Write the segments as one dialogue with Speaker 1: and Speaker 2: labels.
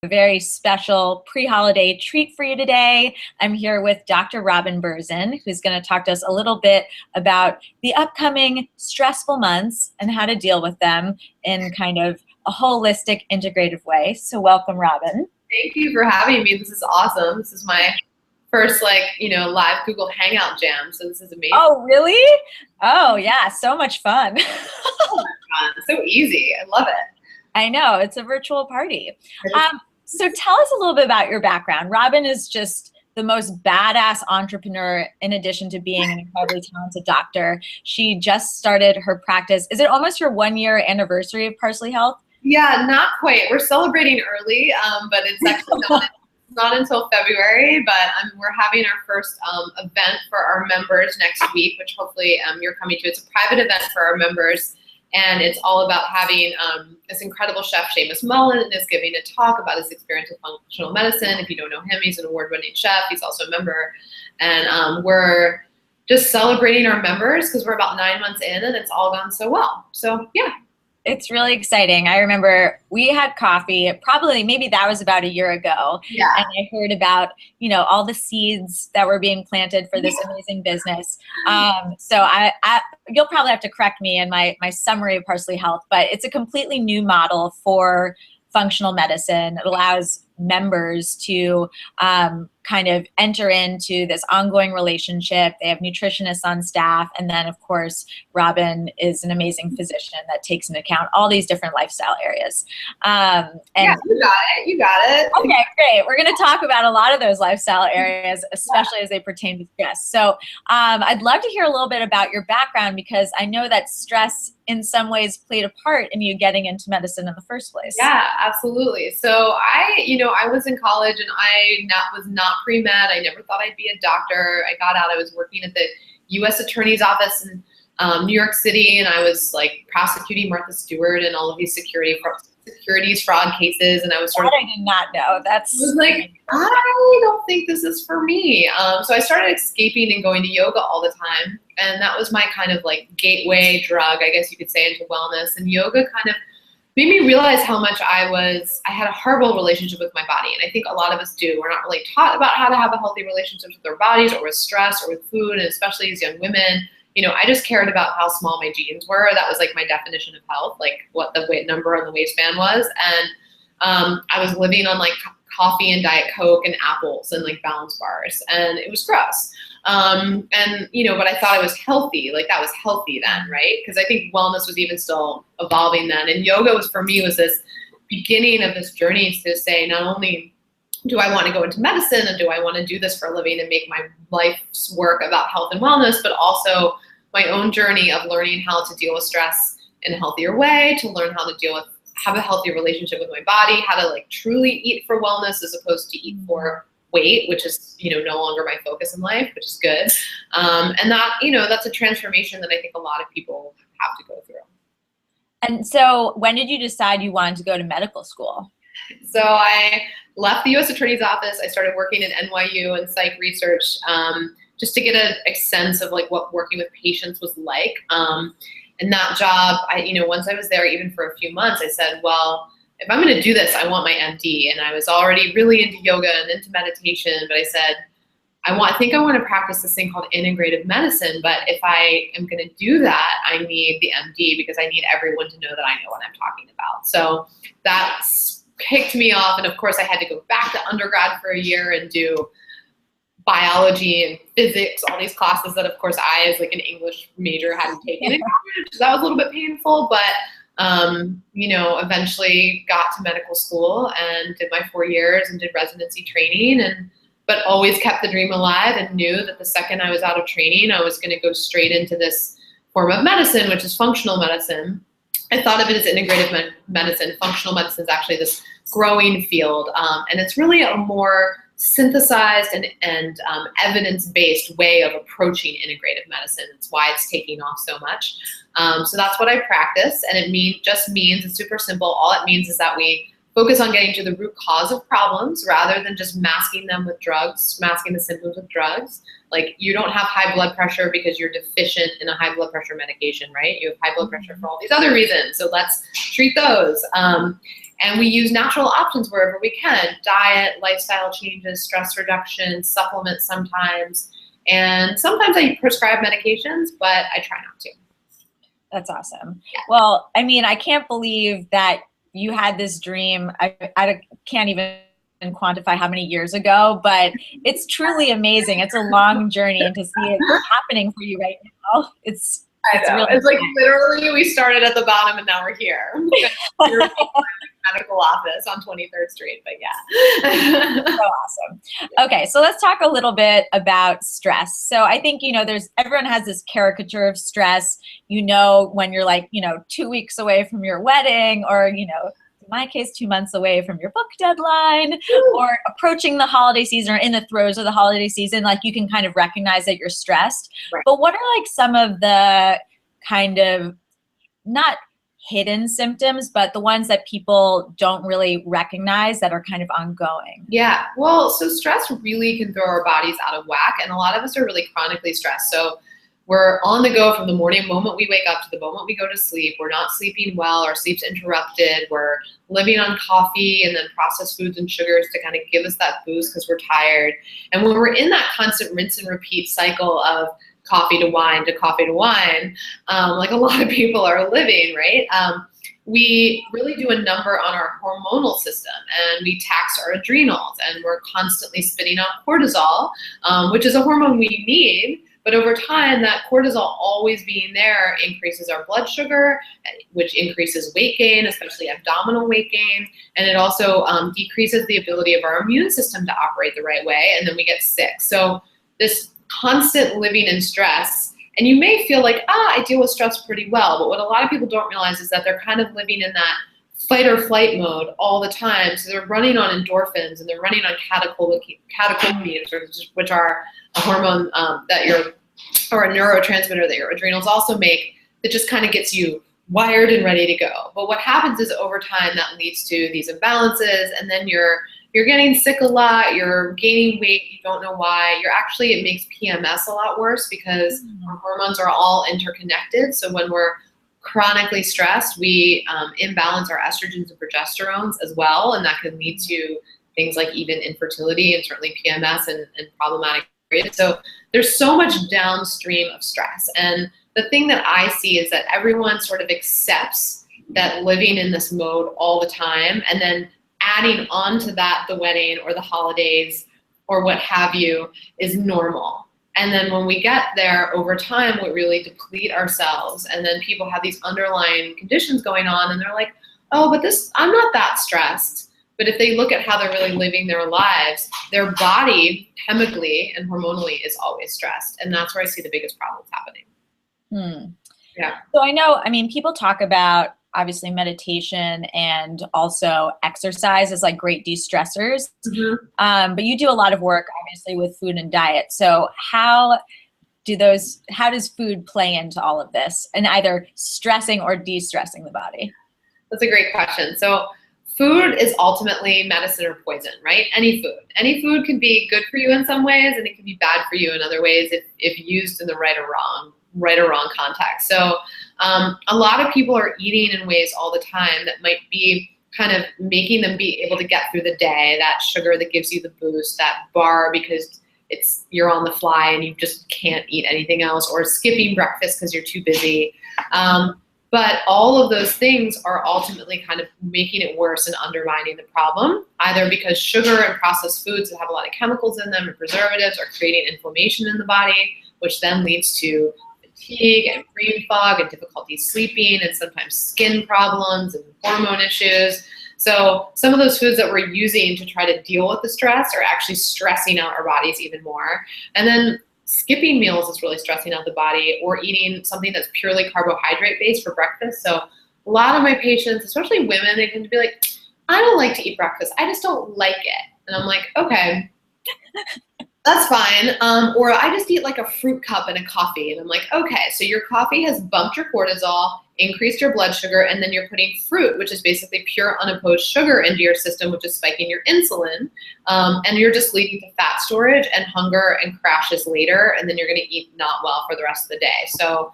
Speaker 1: A very special pre-holiday treat for you today. I'm here with Dr. Robin Berzin, who's going to talk to us a little bit about the upcoming stressful months and how to deal with them in kind of a holistic, integrative way. So welcome, Robin.
Speaker 2: Thank you for having me. This is awesome. This is my first live Google Hangout jam. So this is amazing.
Speaker 1: Oh, really? Oh, yeah. So much fun.
Speaker 2: So much fun. So easy. I love it.
Speaker 1: I know. It's a virtual party. So tell us a little bit about your background. Robin is just the most badass entrepreneur in addition to being an incredibly talented doctor. She just started her practice. Is it almost your 1-year anniversary of Parsley Health?
Speaker 2: Yeah, not quite. We're celebrating early, but it's actually not until February. But we're having our first event for our members next week, which hopefully you're coming to. It's a private event for our members. And it's all about having this incredible chef, Seamus Mullen, is giving a talk about his experience with functional medicine. If you don't know him, he's an award-winning chef. He's also a member. And we're just celebrating our members because we're about 9 months in and it's all gone so well. So, yeah.
Speaker 1: It's really exciting. I remember we had coffee, maybe that was about a year ago.
Speaker 2: Yeah.
Speaker 1: And I heard about, all the seeds that were being planted for this amazing business. So you'll probably have to correct me in my summary of Parsley Health, but it's a completely new model for functional medicine. It allows members to kind of enter into this ongoing relationship. They have nutritionists on staff. And then, of course, Robin is an amazing physician that takes into account all these different lifestyle areas.
Speaker 2: Yeah, you got it. You got it.
Speaker 1: Okay, great. We're going to talk about a lot of those lifestyle areas, especially as they pertain to stress. So I'd love to hear a little bit about your background because I know that stress in some ways played a part in you getting into medicine in the first place.
Speaker 2: Yeah, absolutely. So I was in college and I was not pre-med. I never thought I'd be a doctor. I got out, I was working at the U.S. Attorney's Office in New York City, and I was prosecuting Martha Stewart and all of these securities fraud cases, and I was
Speaker 1: I did not know.
Speaker 2: I was like, I don't think this is for me. So I started escaping and going to yoga all the time, and that was my kind of gateway drug, I guess you could say, into wellness. And yoga kind of made me realize how much I had a horrible relationship with my body. And I think a lot of us do. We're not really taught about how to have a healthy relationship with our bodies or with stress or with food, and especially as young women. I just cared about how small my jeans were. That was my definition of health, what the weight number on the waistband was. And I was living on coffee and Diet Coke and apples and balance bars, and it was gross. But I thought I was healthy. That was healthy then, right? Because I think wellness was even still evolving then. And yoga for me was this beginning of this journey to say, not only do I want to go into medicine and do I want to do this for a living and make my life's work about health and wellness, but also my own journey of learning how to deal with stress in a healthier way, to learn how to have a healthy relationship with my body, how to truly eat for wellness as opposed to eat for weight, which is, no longer my focus in life, which is good. And that, that's a transformation that I think a lot of people have to go through.
Speaker 1: And so when did you decide you wanted to go to medical school?
Speaker 2: So I left the U.S. Attorney's Office. I started working at NYU in psych research just to get a sense of what working with patients was like. And that job, once I was there, even for a few months, I said, well, if I'm going to do this, I want my MD. And I was already really into yoga and into meditation, but I said, I think I want to practice this thing called integrative medicine. But if I am going to do that, I need the MD because I need everyone to know that I know what I'm talking about. So that's kicked me off. And of course I had to go back to undergrad for a year and do biology and physics, all these classes that of course I, as an English major, hadn't taken in college. So that was a little bit painful, but eventually got to medical school and did my 4 years and did residency training, but always kept the dream alive and knew that the second I was out of training, I was going to go straight into this form of medicine, which is functional medicine. I thought of it as integrative medicine. Functional medicine is actually this growing field, and it's really a more synthesized and evidence-based way of approaching integrative medicine. It's why it's taking off so much. So that's what I practice, and it just means it's super simple. All it means is that we focus on getting to the root cause of problems rather than just masking them with drugs, masking the symptoms with drugs. You don't have high blood pressure because you're deficient in a high blood pressure medication, right? You have high blood pressure for all these other reasons. So let's treat those. And we use natural options wherever we can: diet, lifestyle changes, stress reduction, supplements sometimes. And sometimes I prescribe medications, but I try not to.
Speaker 1: That's awesome. Well, I mean, I can't believe that you had this dream. I can't even quantify how many years ago, but it's truly amazing. It's a long journey, and to see it happening for you right now, it's really
Speaker 2: it's like literally we started at the bottom and now we're here. We're medical office on 23rd Street, but yeah.
Speaker 1: So awesome. Okay, so let's talk a little bit about stress. So I think, everyone has this caricature of stress, when you're like, 2 weeks away from your wedding, or, in my case, 2 months away from your book deadline, or approaching the holiday season, or in the throes of the holiday season, like you can kind of recognize that you're stressed.
Speaker 2: Right.
Speaker 1: But what are like some of the kind of, not hidden symptoms, but the ones that people don't really recognize that are kind of ongoing?
Speaker 2: Yeah, well, so stress really can throw our bodies out of whack, and a lot of us are really chronically stressed. So we're on the go from the moment we wake up to the moment we go to sleep. We're not sleeping well, our sleep's interrupted. We're living on coffee and then processed foods and sugars to kind of give us that boost because we're tired. And when we're in that constant rinse and repeat cycle of coffee to wine to coffee to wine, like a lot of people are living, right? We really do a number on our hormonal system, and we tax our adrenals, and we're constantly spitting out cortisol, which is a hormone we need. But over time, that cortisol always being there increases our blood sugar, which increases weight gain, especially abdominal weight gain. And it also decreases the ability of our immune system to operate the right way, and then we get sick. So this constant living in stress, and you may feel like, I deal with stress pretty well, but what a lot of people don't realize is that they're kind of living in that fight or flight mode all the time. So they're running on endorphins, and they're running on catecholamines, which are a hormone or a neurotransmitter that your adrenals also make, that just kind of gets you wired and ready to go. But what happens is over time that leads to these imbalances, and then you're getting sick a lot, you're gaining weight, you don't know why. It makes PMS a lot worse because our hormones are all interconnected. So when we're chronically stressed, we imbalance our estrogens and progesterones as well, and that can lead to things like even infertility and certainly PMS and problematic periods. So there's so much downstream of stress. And the thing that I see is that everyone sort of accepts that living in this mode all the time, and then adding on to that the wedding or the holidays or what have you is normal. And then when we get there over time, we really deplete ourselves. And then people have these underlying conditions going on, and they're like, oh, but I'm not that stressed. But if they look at how they're really living their lives, their body chemically and hormonally is always stressed. And that's where I see the biggest problems happening. Yeah.
Speaker 1: So people talk about obviously meditation and also exercise as like great de-stressors. But you do a lot of work obviously with food and diet. So how does food play into all of this, and either stressing or de-stressing the body?
Speaker 2: That's a great question. So food is ultimately medicine or poison, right? Any food can be good for you in some ways, and it can be bad for you in other ways if used in the right or wrong context. So a lot of people are eating in ways all the time that might be kind of making them be able to get through the day, that sugar that gives you the boost, that bar because you're on the fly and you just can't eat anything else, or skipping breakfast because you're too busy. But all of those things are ultimately kind of making it worse and undermining the problem, either because sugar and processed foods that have a lot of chemicals in them and preservatives are creating inflammation in the body, which then leads to fatigue and brain fog and difficulty sleeping and sometimes skin problems and hormone issues. So some of those foods that we're using to try to deal with the stress are actually stressing out our bodies even more. And then skipping meals is really stressing out the body, or eating something that's purely carbohydrate based for breakfast. So a lot of my patients, especially women, they tend to be like, I don't like to eat breakfast. I just don't like it. And I'm like, okay, that's fine. Or I just eat like a fruit cup and a coffee. And I'm like, okay, so your coffee has bumped your cortisol, increased your blood sugar, and then you're putting fruit, which is basically pure unopposed sugar, into your system, which is spiking your insulin. And you're just leading to fat storage and hunger and crashes later. And then you're going to eat not well for the rest of the day. So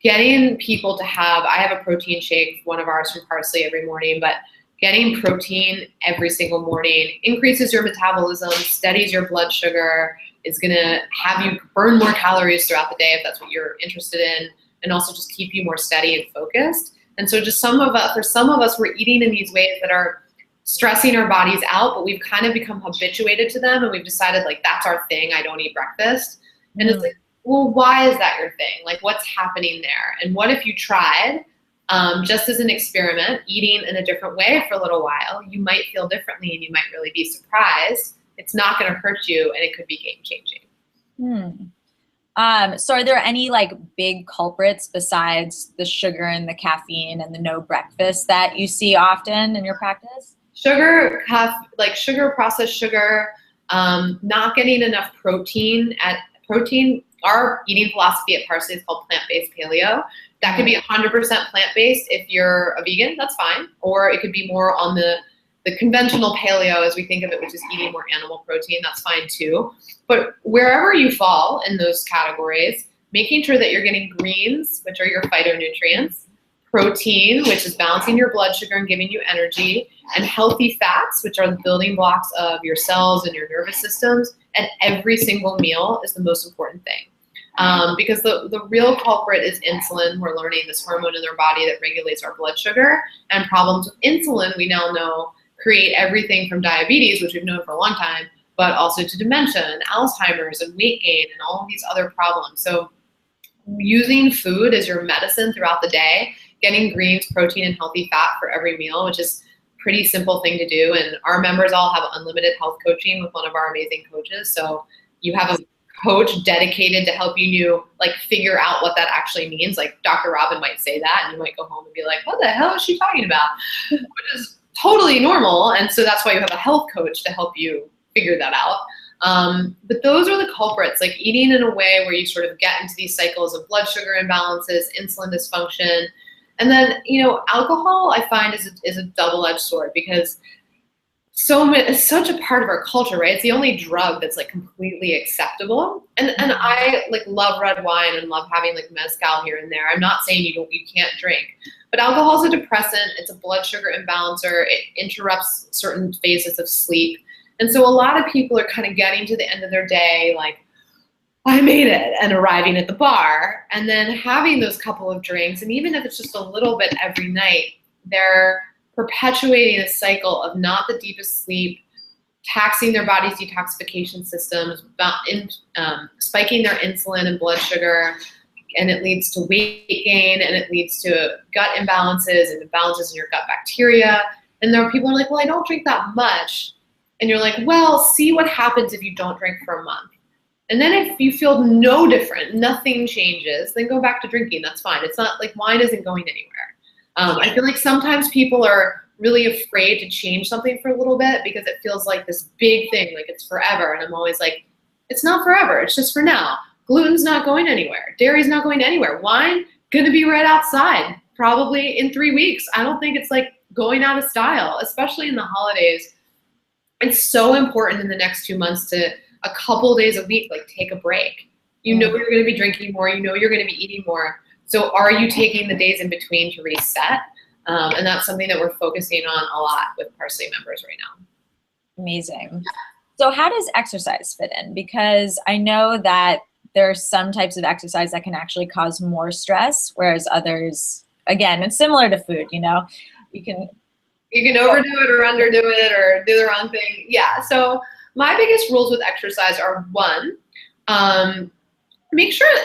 Speaker 2: getting people to I have a protein shake, one of ours from Parsley every morning, but getting protein every single morning increases your metabolism, steadies your blood sugar, is gonna have you burn more calories throughout the day if that's what you're interested in, and also just keep you more steady and focused. And so just for some of us, we're eating in these ways that are stressing our bodies out, but we've kind of become habituated to them, and we've decided like, that's our thing, I don't eat breakfast. And it's like, well, why is that your thing? Like, what's happening there? And what if you tried, just as an experiment, eating in a different way for a little while? You might feel differently and you might really be surprised. It's not going to hurt you, and it could be game changing.
Speaker 1: So are there any like big culprits besides the sugar and the caffeine and the no breakfast that you see often in your practice?
Speaker 2: Sugar, processed sugar, not getting enough protein. Our eating philosophy at Parsley is called plant-based paleo. That could be 100% plant-based if you're a vegan, that's fine. Or it could be more on the conventional paleo as we think of it, which is eating more animal protein, that's fine too. But wherever you fall in those categories, making sure that you're getting greens, which are your phytonutrients, protein, which is balancing your blood sugar and giving you energy, and healthy fats, which are the building blocks of your cells and your nervous systems, and every single meal is the most important thing. Because the real culprit is insulin. We're learning this hormone in our body that regulates our blood sugar, and problems with insulin, we now know, create everything from diabetes, which we've known for a long time, but also to dementia and Alzheimer's and weight gain and all of these other problems. So using food as your medicine throughout the day, getting greens, protein, and healthy fat for every meal, which is a pretty simple thing to do. And our members all have unlimited health coaching with one of our amazing coaches. So you have a coach dedicated to helping you like figure out what that actually means. Like Dr. Robin might say that, and you might go home and be like, what the hell is she talking about? Which is totally normal. And so that's why you have a health coach to help you figure that out. But those are the culprits, like eating in a way where you sort of get into these cycles of blood sugar imbalances, insulin dysfunction. And then, alcohol I find is a double-edged sword, because it's such a part of our culture, right? It's the only drug that's like completely acceptable. And I like love red wine and love having like mezcal here and there. I'm not saying you can't drink, but alcohol is a depressant. It's a blood sugar imbalancer. It interrupts certain phases of sleep. And so a lot of people are kind of getting to the end of their day like, I made it, and arriving at the bar and then having those couple of drinks. And even if it's just a little bit every night, they're perpetuating a cycle of not the deepest sleep, taxing their body's detoxification systems, spiking their insulin and blood sugar, and it leads to weight gain, and it leads to gut imbalances and imbalances in your gut bacteria. And there are people who are like, well, I don't drink that much. And you're like, well, see what happens if you don't drink for a month. And then if you feel no different, nothing changes, then go back to drinking. That's fine. It's not like wine isn't going anywhere. I feel like sometimes people are really afraid to change something for a little bit because it feels like this big thing, like it's forever. And I'm always like, it's not forever. It's just for now. Gluten's not going anywhere. Dairy's not going anywhere. Wine, gonna be right outside, probably in 3 weeks. I don't think it's like going out of style, especially in the holidays. It's so important in the next 2 months to a couple days a week, like take a break. You know you're gonna be drinking more. You know you're gonna be eating more. So are you taking the days in between to reset? And that's something that we're focusing on a lot with Parsley members right now.
Speaker 1: Amazing. So how does exercise fit in? Because I know that there are some types of exercise that can actually cause more stress, whereas others, again, it's similar to food, you can
Speaker 2: overdo it or underdo it or do the wrong thing. Yeah, so my biggest rules with exercise are one,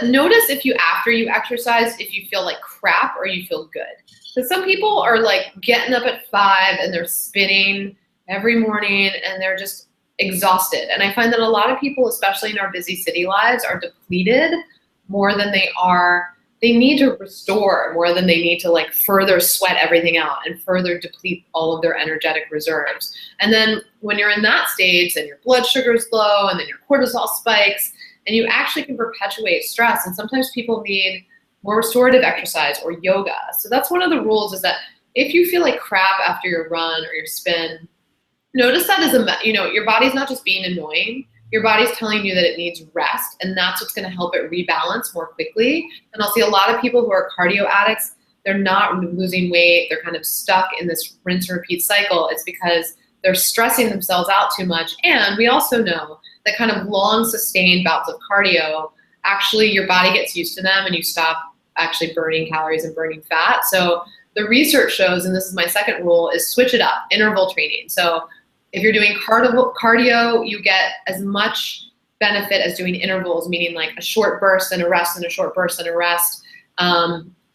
Speaker 2: notice after you exercise, if you feel like crap or you feel good. So some people are like getting up at 5 and they're spinning every morning and they're just exhausted. And I find that a lot of people, especially in our busy city lives, are depleted more than they need to restore more than they need to like further sweat everything out and further deplete all of their energetic reserves. And then when you're in that stage, then your blood sugar's low and then your cortisol spikes, and you actually can perpetuate stress. And sometimes people need more restorative exercise or yoga. So that's one of the rules, is that if you feel like crap after your run or your spin, notice that as your body's not just being annoying. Your body's telling you that it needs rest, and that's what's going to help it rebalance more quickly. And I'll see a lot of people who are cardio addicts, they're not losing weight, they're kind of stuck in this rinse and repeat cycle, it's because they're stressing themselves out too much. And we also know that kind of long sustained bouts of cardio, actually your body gets used to them and you stop actually burning calories and burning fat. So the research shows, and this is my second rule, is switch it up, interval training. So if you're doing cardio, you get as much benefit as doing intervals, meaning like a short burst and a rest and a short burst and a rest,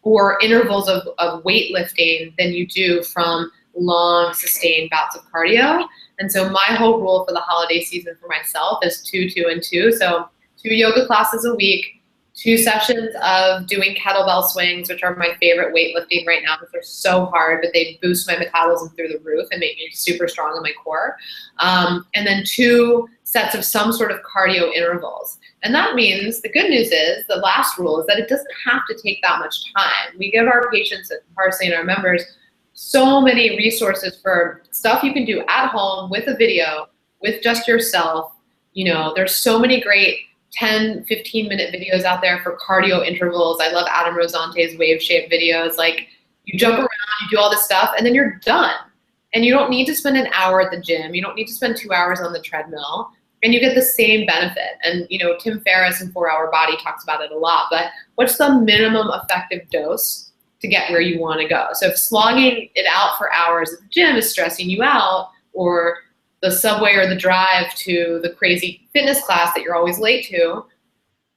Speaker 2: or intervals of weightlifting than you do from long sustained bouts of cardio. And so my whole rule for the holiday season for myself is 2, 2, and 2. So 2 yoga classes a week, 2 sessions of doing kettlebell swings, which are my favorite weightlifting right now because they're so hard, but they boost my metabolism through the roof and make me super strong in my core. And then 2 sets of some sort of cardio intervals. And that means, the good news is, the last rule is that it doesn't have to take that much time. We give our patients at Parsley and our members so many resources for stuff you can do at home with a video, with just yourself. You know, there's so many great 10, 15-minute videos out there for cardio intervals. I love Adam Rosante's wave-shaped videos. Like, you jump around, you do all this stuff, and then you're done. And you don't need to spend an hour at the gym. You don't need to spend 2 hours on the treadmill. And you get the same benefit. And, you know, Tim Ferriss in 4-Hour Body talks about it a lot. But what's the minimum effective dose to get where you want to go? So if slogging it out for hours at the gym is stressing you out, or the subway or the drive to the crazy fitness class that you're always late to,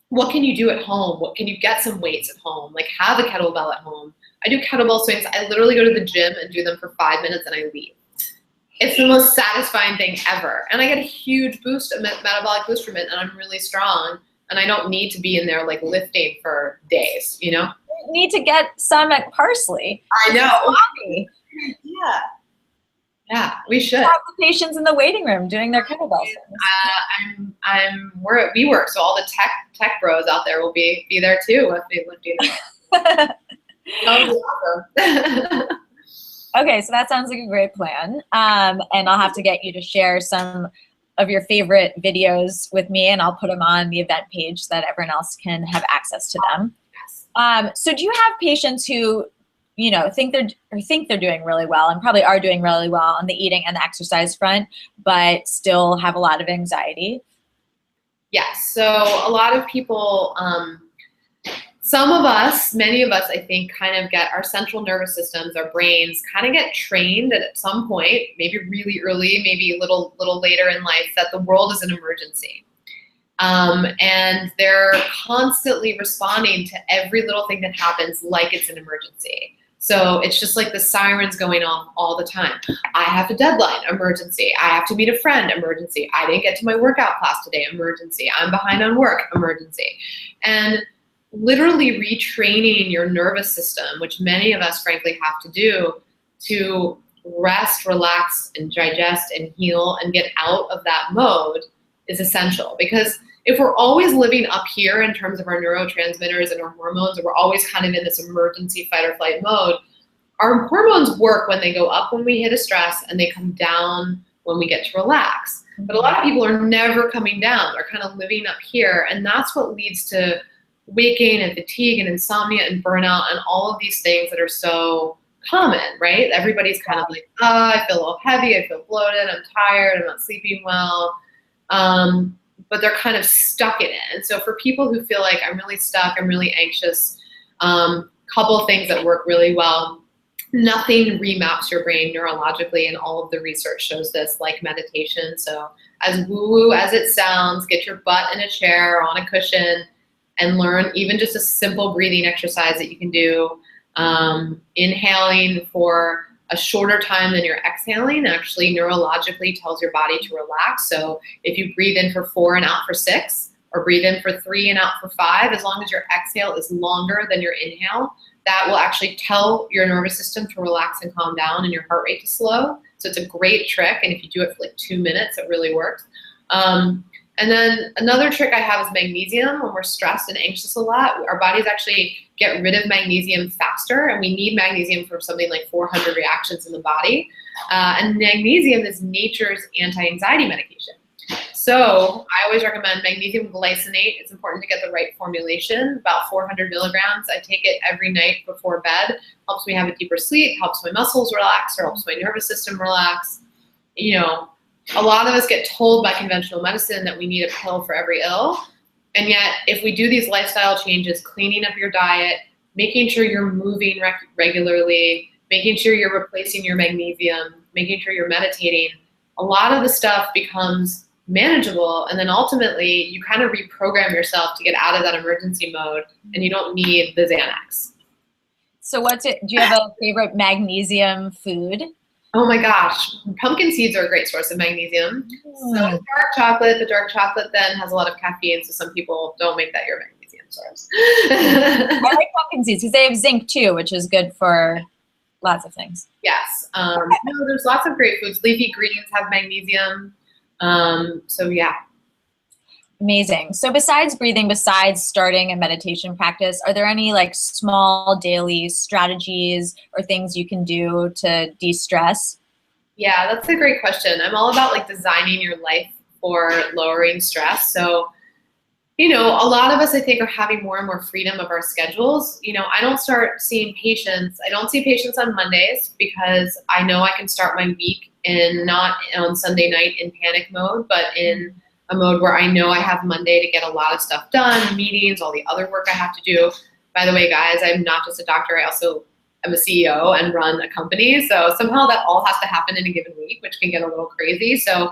Speaker 2: what can you do at home? What can you get some weights at home? Like, have a kettlebell at home. I do kettlebell swings. I literally go to the gym and do them for 5 minutes and I leave. It's the most satisfying thing ever. And I get a huge boost, a metabolic boost from it, and I'm really strong. And I don't need to be in there like lifting for days, you know?
Speaker 1: You need to get some at Parsley.
Speaker 2: I know.
Speaker 1: Yeah.
Speaker 2: Yeah, we should.
Speaker 1: Have the patients in the waiting room doing their kettlebell swings.
Speaker 2: We're at WeWork, so all the tech bros out there will be there too if they lifting. That would be awesome.
Speaker 1: Okay, so that sounds like a great plan. And I'll have to get you to share some of your favorite videos with me, and I'll put them on the event page so that everyone else can have access to them. So do you have patients who, you know, think they're doing really well and probably are doing really well on the eating and the exercise front, but still have a lot of anxiety?
Speaker 2: Yes. So a lot of people, some of us, many of us, I think, kind of get our central nervous systems, our brains kind of get trained at some point, maybe really early, maybe a little later in life, that the world is an emergency. And they're constantly responding to every little thing that happens like it's an emergency. So it's just like the sirens going off all the time. I have a deadline, emergency. I have to meet a friend, emergency. I didn't get to my workout class today, emergency. I'm behind on work, emergency. And literally retraining your nervous system, which many of us frankly have to do, to rest, relax, and digest and heal and get out of that mode is essential. Because if we're always living up here in terms of our neurotransmitters and our hormones, and we're always kind of in this emergency fight or flight mode, our hormones work when they go up when we hit a stress and they come down when we get to relax. But a lot of people are never coming down. They're kind of living up here, and that's what leads to weight gain and fatigue and insomnia and burnout and all of these things that are so common, right? Everybody's kind of like, oh, I feel a little heavy, I feel bloated, I'm tired, I'm not sleeping well. But they're kind of stuck in it. And so for people who feel like I'm really stuck, I'm really anxious, couple things that work really well. Nothing remaps your brain neurologically, and all of the research shows this, like meditation. So as woo-woo as it sounds, get your butt in a chair or on a cushion and learn even just a simple breathing exercise that you can do. Inhaling for a shorter time than you're exhaling actually neurologically tells your body to relax. So if you breathe in for 4 and out for 6, or breathe in for 3 and out for 5, as long as your exhale is longer than your inhale, that will actually tell your nervous system to relax and calm down and your heart rate to slow. So it's a great trick, and if you do it for like 2 minutes, it really works. And then another trick I have is magnesium. When we're stressed and anxious a lot, our bodies actually get rid of magnesium faster, and we need magnesium for something like 400 reactions in the body. And magnesium is nature's anti-anxiety medication. So I always recommend magnesium glycinate. It's important to get the right formulation, about 400 milligrams. I take it every night before bed. Helps me have a deeper sleep, helps my muscles relax, or helps my nervous system relax. You know, a lot of us get told by conventional medicine that we need a pill for every ill. And yet, if we do these lifestyle changes, cleaning up your diet, making sure you're moving regularly, making sure you're replacing your magnesium, making sure you're meditating, a lot of the stuff becomes manageable. And then ultimately, you kind of reprogram yourself to get out of that emergency mode, and you don't need the Xanax.
Speaker 1: So do you have a favorite magnesium food?
Speaker 2: Oh my gosh, pumpkin seeds are a great source of magnesium. So dark chocolate, the dark chocolate then has a lot of caffeine, so some people don't make that your magnesium source.
Speaker 1: I like pumpkin seeds because they have zinc too, which is good for lots of things.
Speaker 2: Yes, no, there's lots of great foods. Leafy greens have magnesium, so yeah.
Speaker 1: Amazing. So besides breathing, besides starting a meditation practice, are there any like small daily strategies or things you can do to de-stress?
Speaker 2: Yeah, that's a great question. I'm all about like designing your life for lowering stress. So, you know, a lot of us, I think, are having more and more freedom of our schedules. You know, I don't see patients on Mondays because I know I can start my week not on Sunday night in panic mode, but in a mode where I know I have Monday to get a lot of stuff done, meetings, all the other work I have to do. By the way, guys, I'm not just a doctor. I also am a CEO and run a company. So somehow that all has to happen in a given week, which can get a little crazy. So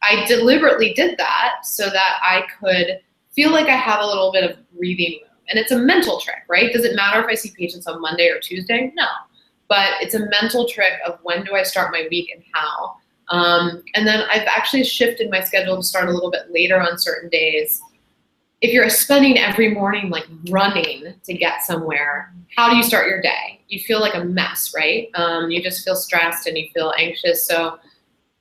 Speaker 2: I deliberately did that so that I could feel like I have a little bit of breathing room. And it's a mental trick, right? Does it matter if I see patients on Monday or Tuesday? No. But it's a mental trick of when do I start my week and how. And then I've actually shifted my schedule to start a little bit later on certain days. If you're spending every morning like running to get somewhere, how do you start your day? You feel like a mess, right? You just feel stressed and you feel anxious. So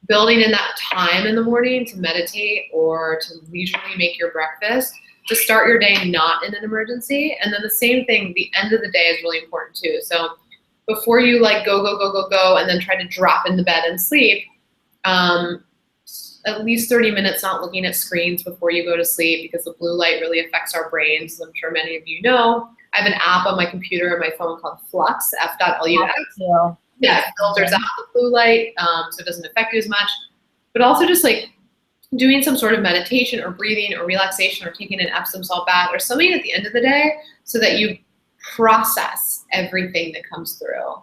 Speaker 2: building in that time in the morning to meditate or to leisurely make your breakfast, to start your day not in an emergency. And then the same thing, the end of the day is really important too. So before you like go, and then try to drop in the bed and sleep, at least 30 minutes not looking at screens before you go to sleep, because the blue light really affects our brains, as I'm sure many of you know. I have an app on my computer and my phone called Flux, F.LUX. Yeah, it filters out the blue light, so it doesn't affect you as much. But also just like doing some sort of meditation or breathing or relaxation or taking an Epsom salt bath or something at the end of the day so that you process everything that comes through.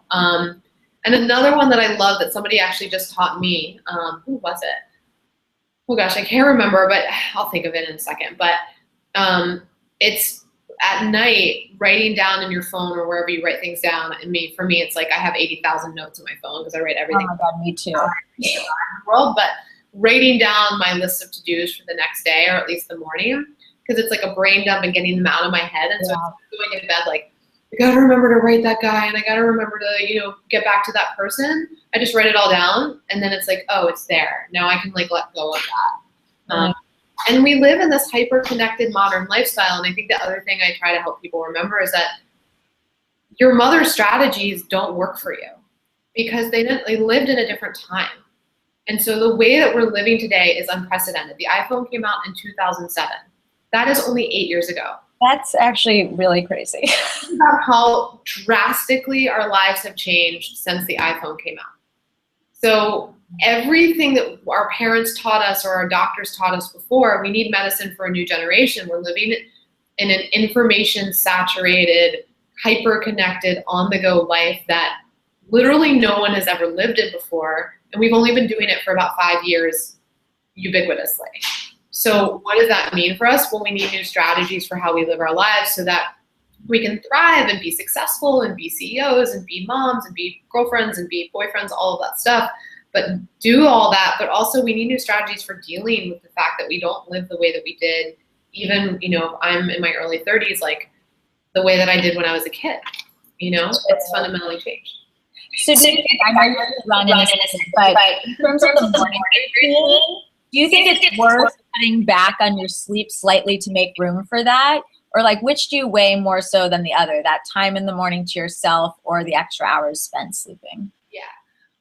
Speaker 2: And another one that I love that somebody actually just taught me, who was it? Oh gosh, I can't remember, but I'll think of it in a second. But it's at night, writing down in your phone or wherever you write things down. And for me, it's like I have 80,000 notes on my phone because I write everything.
Speaker 1: Oh my God, me too.
Speaker 2: In the world, but writing down my list of to-dos for the next day, or at least the morning, because it's like a brain dump and getting them out of my head. And so going in bed, like, I gotta remember to write that guy, and I gotta remember to, get back to that person. I just write it all down, and then it's like, oh, it's there. Now I can like let go of that. And we live in this hyper-connected modern lifestyle, and I think the other thing I try to help people remember is that your mother's strategies don't work for you because they lived in a different time. And so the way that we're living today is unprecedented. The iPhone came out in 2007. That is only 8 years ago.
Speaker 1: That's actually really crazy.
Speaker 2: Think about how drastically our lives have changed since the iPhone came out. So everything that our parents taught us or our doctors taught us before, we need medicine for a new generation. We're living in an information-saturated, hyper-connected, on-the-go life that literally no one has ever lived in before, and we've only been doing it for about 5 years ubiquitously. So what does that mean for us? Well, we need new strategies for how we live our lives so that we can thrive and be successful and be CEOs and be moms and be girlfriends and be boyfriends, all of that stuff. But do all that, but also we need new strategies for dealing with the fact that we don't live the way that we did. Even, I'm in my early 30s, like the way that I did when I was a kid, it's fundamentally changed.
Speaker 1: So do you think, I know you're running in a second, but in terms of the morning routine, do you think it's worth cutting back on your sleep slightly to make room for that? Or like, which do you weigh more so than the other, that time in the morning to yourself or the extra hours spent sleeping?
Speaker 2: Yeah.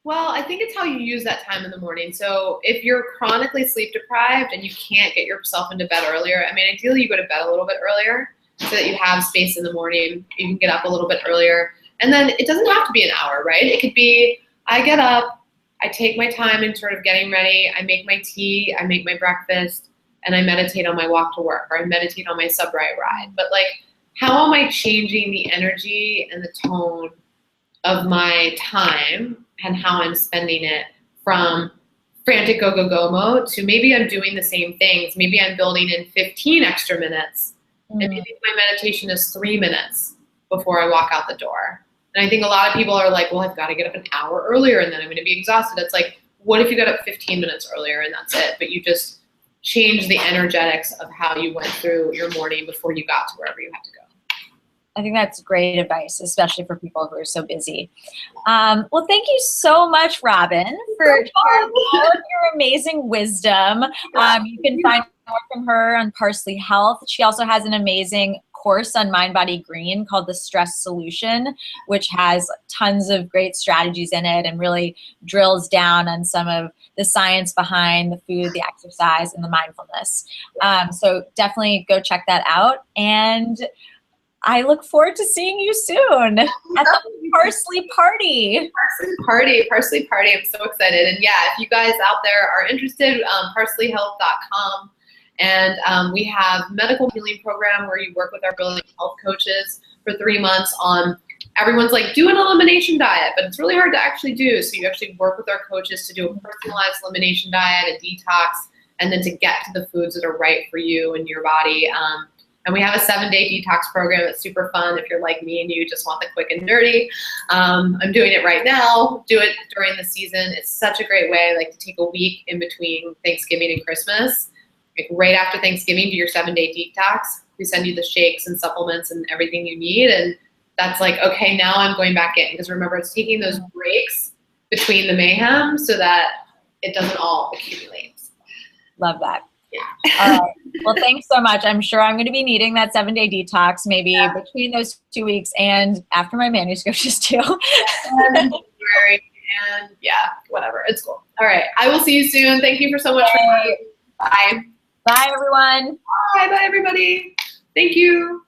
Speaker 2: Well, I think it's how you use that time in the morning. So if you're chronically sleep deprived and you can't get yourself into bed earlier, I mean, ideally you go to bed a little bit earlier so that you have space in the morning. You can get up a little bit earlier. And then it doesn't have to be an hour, right? It could be, I get up, I take my time in sort of getting ready, I make my tea, I make my breakfast, and I meditate on my walk to work, or I meditate on my subway ride. But like, how am I changing the energy and the tone of my time and how I'm spending it from frantic go, go, go mode to maybe I'm doing the same things. Maybe I'm building in 15 extra minutes and maybe my meditation is 3 minutes before I walk out the door. And I think a lot of people are like, well, I've got to get up an hour earlier and then I'm going to be exhausted. It's like, what if you got up 15 minutes earlier and that's it? But you just change the energetics of how you went through your morning before you got to wherever you had to go.
Speaker 1: I think that's great advice, especially for people who are so busy. Well, thank you so much, Robin, for sharing all of your amazing wisdom. You can find more from her on Parsley Health. She also has an amazing course on Mind Body Green called The Stress Solution, which has tons of great strategies in it and really drills down on some of the science behind the food, the exercise, and the mindfulness. So definitely go check that out. And I look forward to seeing you soon at the Parsley Party.
Speaker 2: Parsley Party. I'm so excited. And yeah, if you guys out there are interested, parsleyhealth.com. And we have medical healing program where you work with our brilliant health coaches for 3 months on, everyone's like, do an elimination diet, but it's really hard to actually do. So you actually work with our coaches to do a personalized elimination diet, a detox, and then to get to the foods that are right for you and your body. And we have a 7-day detox program that's super fun if you're like me and you just want the quick and dirty. I'm doing it right now. Do it during the season. It's such a great way, like, to take a week in between Thanksgiving and Christmas. Like right after Thanksgiving, do your 7-day detox. We send you the shakes and supplements and everything you need. And that's like, okay, now I'm going back in. Because remember, it's taking those breaks between the mayhem so that it doesn't all accumulate.
Speaker 1: Love that.
Speaker 2: Yeah.
Speaker 1: All right. Well, thanks so much. I'm sure I'm going to be needing that 7-day detox maybe between those 2 weeks and after my manuscripts too.
Speaker 2: And yeah, whatever. It's cool. All right. I will see you soon. Thank you for so much. Bye.
Speaker 1: Bye, everyone.
Speaker 2: Bye, everybody. Thank you.